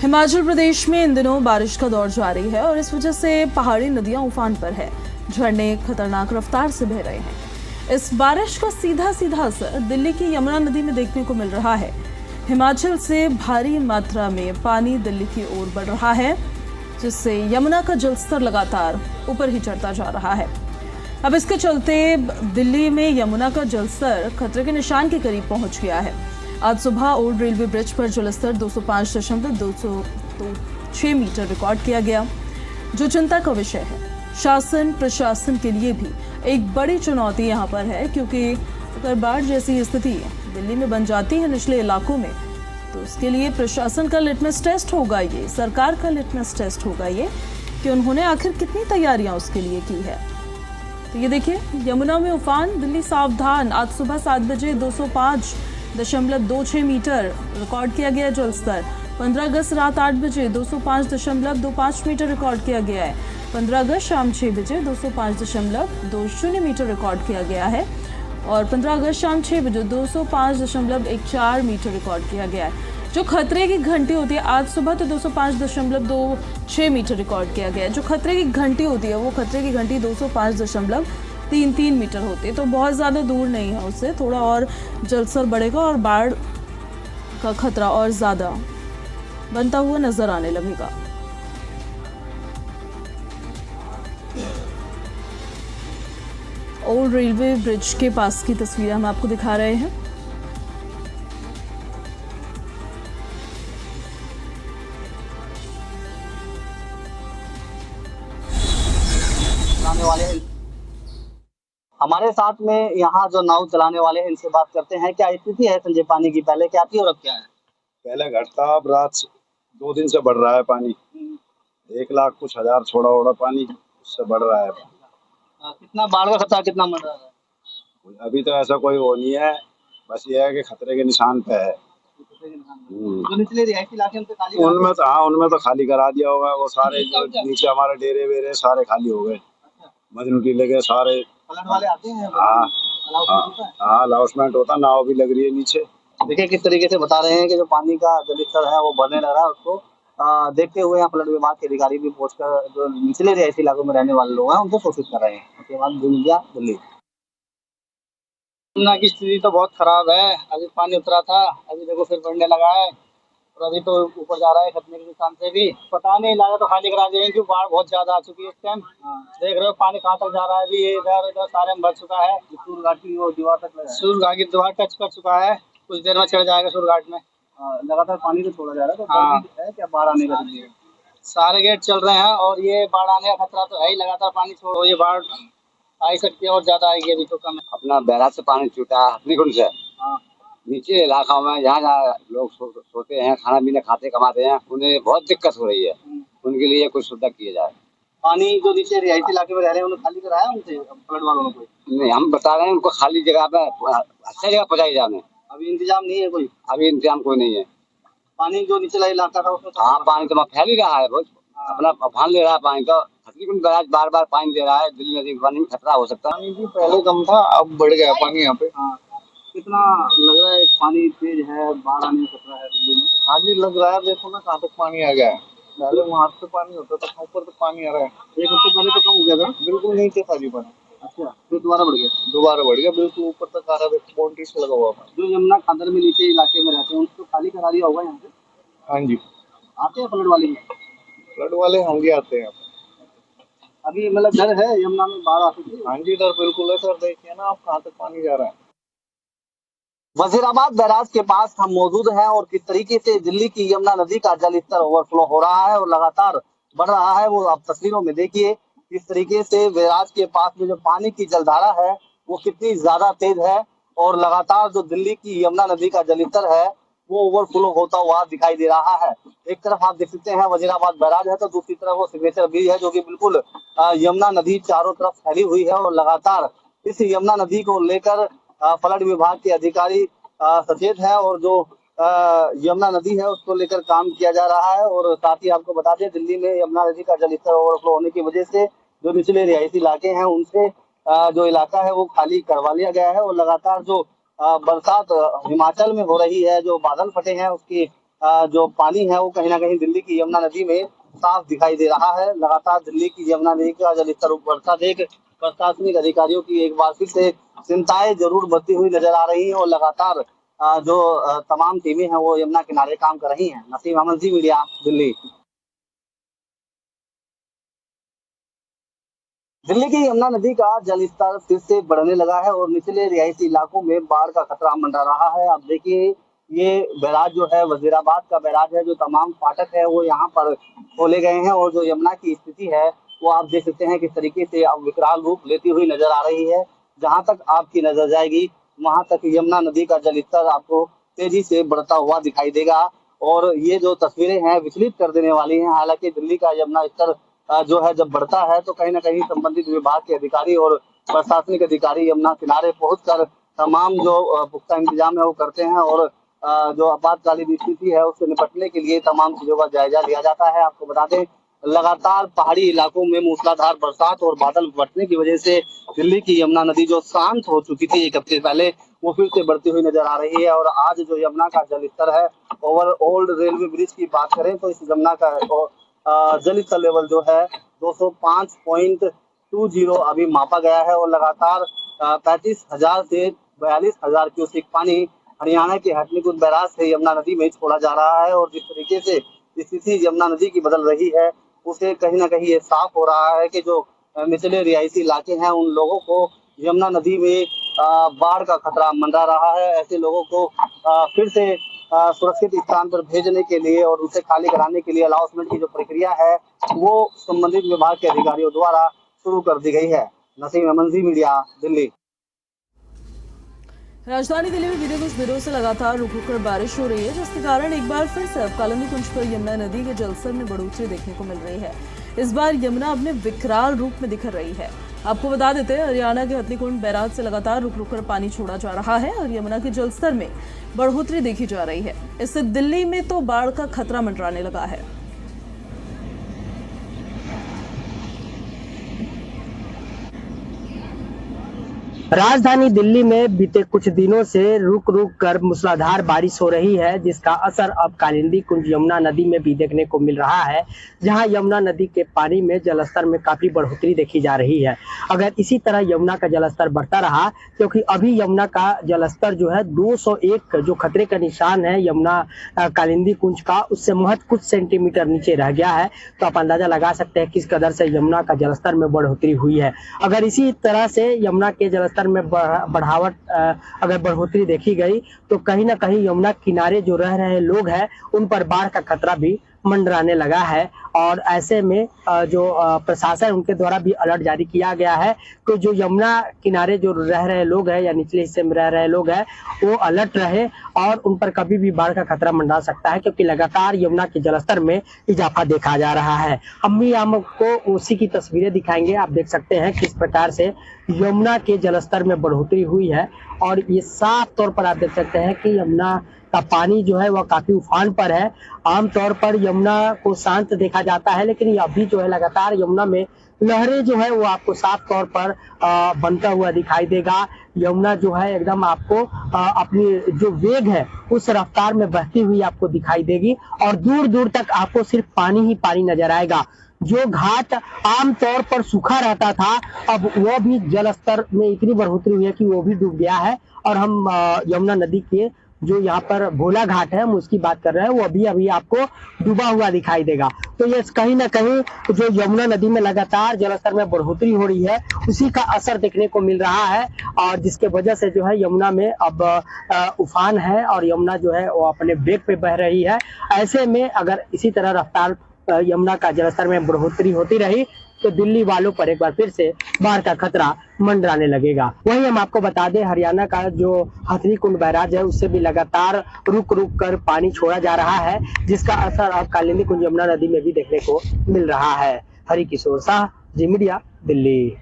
हिमाचल प्रदेश में इन दिनों बारिश का दौर जारी है और इस वजह से पहाड़ी नदियां उफान पर है। झरने खतरनाक रफ्तार से बह रहे हैं। इस बारिश का सीधा सीधा असर दिल्ली की यमुना नदी में देखने को मिल रहा है। हिमाचल से भारी मात्रा में पानी दिल्ली की ओर बढ़ रहा है, जिससे यमुना का जलस्तर लगातार ऊपर ही चढ़ता जा रहा है। अब इसके चलते दिल्ली में यमुना का जलस्तर खतरे के निशान के करीब पहुंच गया है। आज सुबह ओल्ड रेलवे ब्रिज पर जलस्तर 205.206 मीटर रिकॉर्ड किया गया, जो चिंता का विषय है। शासन प्रशासन के लिए भी एक बड़ी चुनौती यहाँ पर है, क्योंकि अगर बाढ़ जैसी स्थिति दिल्ली में बन जाती है निचले इलाकों में, तो उसके लिए प्रशासन का लिटमस टेस्ट होगा, ये सरकार का लिटमस टेस्ट होगा ये कि उन्होंने आखिर कितनी तैयारियां उसके लिए की है। तो ये देखिए, यमुना में उफान, दिल्ली सावधान। आज सुबह 7 बजे 205.26 मीटर रिकॉर्ड किया गया जलस्तर। 15 अगस्त रात 8 बजे 205.25 मीटर रिकॉर्ड किया गया है। 15 अगस्त शाम 6 बजे 205.20 मीटर रिकॉर्ड किया गया है और 15 अगस्त शाम 6 बजे 205.14 मीटर रिकॉर्ड किया गया है। जो खतरे की घंटी होती है, आज सुबह तो 205.26 मीटर रिकॉर्ड किया गया है। जो खतरे की घंटी होती है, वो खतरे की घंटी 205.33 मीटर होती है, तो बहुत ज़्यादा दूर नहीं है उससे। थोड़ा और जलस्तर बढ़ेगा और बाढ़ का खतरा और ज़्यादा बनता हुआ नजर आने लगेगा। ओल्ड रेलवे ब्रिज के पास की तस्वीरें हम आपको दिखा रहे हैं। वाले हमारे साथ में यहाँ जो नाव चलाने वाले हैं, इनसे बात करते हैं। क्या स्थिति है संजय पानी की? पहले क्या थी और अब क्या है? पहले घट था, अब रात 2 दिन से बढ़ रहा है पानी। 1 लाख कुछ हजार छोड़ा ओड़ा पानी, उससे बढ़ रहा है। कितना बाढ़ का खतरा कितना बढ़ रहा है? अभी तो ऐसा कोई वो नहीं है, बस ये है कि खतरे के निशान पे है। जो निचले रिहायशी इलाके उनमें तो खाली करा दिया होगा। वो सारे जो नीचे हमारे डेरे वेरे सारे खाली हो गए। मजनू टीले के सारे वाले आते हैं। हाँ, अनाउंसमेंट होता, नाव भी लग रही है नीचे। देखिए किस तरीके से बता रहे हैं कि जो पानी का जलस्तर है वो बढ़ने लग रहा है। उसको देखते हुए यहाँ फ्लड विभाग के अधिकारी भी पहुंचकर जो निचले रिहायशी इलाकों में रहने वाले लोग हैं उनको सूचित कर रहे हैं। उसके बाद दिल्ली यमुना की स्थिति तो बहुत खराब है। अभी पानी उतरा था, अभी देखो फिर बढ़ने लगा है और अभी तो ऊपर जा रहा है खतरे के निशान से भी। पता नहीं लगा तो खाली करा देंगे, क्योंकि बाढ़ बहुत ज्यादा आ चुकी है इस टाइम। देख रहे हो पानी कहाँ तक जा रहा है। अभी इधर उधर सारे में भर चुका है। सूरघाट की दीवार तक, सूरघाट की दीवार टच कर चुका है। कुछ देर में चढ़ जाएगा सूरघाट में। लगातार पानी तो छोड़ा जा रहा है, तो है क्या बाढ़ आने का? सारे गेट चल रहे हैं और ये बाढ़ आने का खतरा तो है ही। लगातार पानी छोड़ो, ये बाढ़ आ ही सकती है और ज्यादा आएगी। अभी तो कम है। अपना बैराज से पानी छूटा है हथनीकुंड से। नीचे इलाका में जहाँ लोग सोते हैं, खाना पीना खाते कमाते हैं, उन्हें बहुत दिक्कत हो रही है। उनके लिए कुछ सुविधा किया जाए। पानी जो नीचे रिहायशी इलाके में रह रहे हैं उन्हें खाली कराया उनसे फ्लड वालों को? नहीं, हम बता रहे हैं उनको खाली जगह पे अच्छा जगह पहुँचाई जाए। अभी इंतजाम नहीं है कोई? अभी इंतजाम कोई नहीं है। पानी जो निचला इलाका था उसमें हाँ, पानी तो फैल ही रहा है, बहुत अपना अफान ले रहा है पानी। तो हथनीकुंड बैराज बार बार पानी दे रहा है। दिल्ली नदी के पानी में खतरा हो सकता है। पानी भी पहले कम था, अब बढ़ गया पानी यहाँ पे। कितना लग रहा है पानी तेज है, बाढ़ आने का खतरा है दिल्ली में? हाँ जी, लग रहा है। देखो ना कहाँ तक पानी आ गया है। पहले वहाँ से पानी होता था, ऊपर तक पानी आ रहा है। एक हफ्ते पहले तो कम हो गया था, बिल्कुल नीचे था जी पानी। अच्छा, फिर दोबारा बढ़ गया? दोबारा बढ़ गया, बिल्कुल ऊपर तक आ रहा है। बाउंड्री से लगा हुआ पानी। जो यमुना खादर में नीचे इलाके में रहते हैं उनको खाली करा दिया होगा यहाँ से? हाँ जी, आते हैं फ्लड वाले भी? फ्लड वाले होंगे, आते हैं। अभी मतलब डर है यमुना में बाढ़ आ सकती है? हाँ जी, डर बिल्कुल है सर। देखिए ना आप कहाँ तक पानी जा रहा है। वजीराबाद बैराज के पास हम मौजूद हैं और किस तरीके से दिल्ली की यमुना नदी का जलस्तर ओवरफ्लो हो रहा है और लगातार बढ़ रहा है, वो आप तस्वीरों में देखिए। किस तरीके से बैराज के पास में जो पानी की जलधारा है वो कितनी ज्यादा तेज है और लगातार जो दिल्ली की यमुना नदी का जलस्तर है वो ओवरफ्लो होता हुआ दिखाई दे रहा है। एक तरफ आप देख सकते हैं वजीराबाद बैराज है, तो दूसरी तरफ वो सिग्नेचर ब्रिज है, जो कि बिल्कुल यमुना नदी चारों तरफ फैली हुई है और लगातार इस यमुना नदी को लेकर फ्लड विभाग के अधिकारी सचेत है और जो यमुना नदी है उसको लेकर काम किया जा रहा है। और साथ ही आपको बता दें, दिल्ली में यमुना नदी का जलस्तर ओवरफ्लो होने की वजह से जो निचले रिहायशी इलाके हैं उनसे जो इलाका है वो खाली करवा लिया गया है। और लगातार जो बरसात हिमाचल में हो रही है, जो बादल फटे हैं उसकी जो पानी है वो कहीं ना कहीं दिल्ली की यमुना नदी में साफ दिखाई दे रहा है। लगातार दिल्ली की यमुना नदी का जलस्तर बढ़ता देख प्रशासनिक अधिकारियों की एक बार फिर से चिंताएं जरूर बढ़ती हुई नजर आ रही हैं और लगातार जो तमाम टीमें हैं वो यमुना किनारे काम कर रही हैं। नसीम अहमद, जी मीडिया, दिल्ली। दिल्ली की यमुना नदी का जलस्तर फिर से बढ़ने लगा है और निचले रिहायशी इलाकों में बाढ़ का खतरा मंडरा रहा है। आप देखिए, ये बैराज जो है वजीराबाद का बैराज है, जो तमाम फाटक है वो यहाँ पर खोले गए हैं और जो यमुना की स्थिति है वो आप देख सकते हैं किस तरीके से अब विकराल रूप लेती हुई नजर आ रही है। जहां तक आपकी नजर जाएगी वहां तक यमुना नदी का जलस्तर आपको तेजी से बढ़ता हुआ दिखाई देगा और ये जो तस्वीरें हैं विचलित कर देने वाली हैं। हालांकि दिल्ली का यमुना स्तर जो है जब बढ़ता है तो कहीं ना कहीं संबंधित विभाग के अधिकारी और प्रशासनिक अधिकारी यमुना किनारे पहुंचकर तमाम जो पुख्ता इंतजाम है वो करते हैं और जो आपातकालीन स्थिति है उससे निपटने के लिए तमाम चीजों का जायजा लिया जाता है। आपको बता दें, लगातार पहाड़ी इलाकों में मूसलाधार बरसात और बादल फटने की वजह से दिल्ली की यमुना नदी जो शांत हो चुकी थी एक हफ्ते पहले, वो फिर से बढ़ती हुई नजर आ रही है। और आज जो यमुना का जलस्तर है, ओवर ओल्ड रेलवे ब्रिज की बात करें तो इस यमुना का जल स्तर लेवल जो है 205.20 अभी मापा गया है और लगातार 35,000 से 42,000 क्यूसेक पानी हरियाणा के हथनीकुंड बैराज से यमुना नदी में छोड़ा जा रहा है। और जिस तरीके से स्थिति यमुना नदी की बदल रही है उसे कहीं ना कहीं ये साफ हो रहा है कि जो निचले रिहायशी इलाके हैं उन लोगों को यमुना नदी में बाढ़ का खतरा मंडरा रहा है। ऐसे लोगों को फिर से सुरक्षित स्थान पर भेजने के लिए और उसे खाली कराने के लिए अलाउंसमेंट की जो प्रक्रिया है वो संबंधित विभाग के अधिकारियों द्वारा शुरू कर दी गई है। नसीम अहमद, जी मीडिया, दिल्ली। राजधानी दिल्ली में बीते कुछ दिनों से लगातार रुक रुक कर बारिश हो रही है, जिसके कारण एक बार फिर से अब कालिंदी कुंज पर यमुना नदी के जलस्तर में बढ़ोतरी देखने को मिल रही है। इस बार यमुना अपने विकराल रूप में दिख रही है। आपको बता देते हैं, हरियाणा के हथनीकुंड बैराज से लगातार रुक रुक कर पानी छोड़ा जा रहा है और यमुना के जलस्तर में बढ़ोतरी देखी जा रही है। इससे दिल्ली में तो बाढ़ का खतरा मंडराने लगा है। राजधानी दिल्ली में बीते कुछ दिनों से रुक रुक कर मूसलाधार बारिश हो रही है, जिसका असर अब कालिंदी कुंज यमुना नदी में भी देखने को मिल रहा है, जहां यमुना नदी के पानी में जलस्तर में काफी बढ़ोतरी देखी जा रही है। अगर इसी तरह यमुना का जलस्तर बढ़ता रहा, क्योंकि अभी यमुना का जलस्तर जो है 201 जो खतरे का निशान है यमुना कालिंदी कुंज का, उससे महज कुछ सेंटीमीटर नीचे रह गया है, तो आप अंदाजा लगा सकते हैं किस कदर से यमुना का जलस्तर में बढ़ोतरी हुई है। अगर इसी तरह से यमुना के जलस्तर में बढ़ावट अगर बढ़ोतरी देखी गई तो कहीं ना कहीं यमुना किनारे जो रह रहे लोग हैं उन पर बाढ़ का खतरा भी मंडराने लगा है। और ऐसे में जो प्रशासन उनके द्वारा भी अलर्ट जारी किया गया है कि जो यमुना किनारे जो रह रहे लोग हैं या निचले हिस्से में रह रहे लोग हैं वो अलर्ट रहे और उन पर कभी भी बाढ़ का खतरा मंडरा सकता है, क्योंकि लगातार यमुना के जलस्तर में इजाफा देखा जा रहा है। हम भी आपको उसी की तस्वीरें दिखाएंगे। आप देख सकते हैं किस प्रकार से यमुना के जलस्तर में बढ़ोतरी हुई है और ये साफ तौर पर आप देख सकते हैं कि यमुना का पानी जो है वह काफी उफान पर है। आमतौर पर यमुना को शांत देखा जाता है, लेकिन अभी जो है लगातार यमुना में लहरें जो है वो आपको साफ तौर पर बनता हुआ दिखाई देगा। यमुना जो है एकदम आपको अपनी जो वेग है उस रफ्तार में बहती हुई आपको दिखाई देगी और दूर दूर तक आपको सिर्फ पानी ही पानी नजर आएगा। जो घाट आमतौर पर सूखा रहता था, अब वो भी जलस्तर में इतनी बढ़ोतरी हुई है कि वो भी डूब गया है। और हम यमुना नदी के जो यहाँ पर भोला घाट है हम उसकी बात कर रहे हैं, वो अभी अभी आपको डूबा हुआ दिखाई देगा। तो ये कहीं ना कहीं जो यमुना नदी में लगातार जलस्तर में बढ़ोतरी हो रही है उसी का असर देखने को मिल रहा है और जिसके वजह से जो है यमुना में अब उफान है और यमुना जो है वो अपने वेग पे बह रही है। ऐसे में अगर इसी तरह रफ्तार यमुना का जलस्तर में बढ़ोतरी होती रही तो दिल्ली वालों पर एक बार फिर से बाढ़ का खतरा मंडराने लगेगा। वहीं हम आपको बता दें, हरियाणा का जो हथनीकुंड बैराज है उससे भी लगातार रुक रुक कर पानी छोड़ा जा रहा है, जिसका असर अब कालिंदी कुंज यमुना नदी में भी देखने को मिल रहा है। हरि किशोर शाह, जी मीडिया, दिल्ली।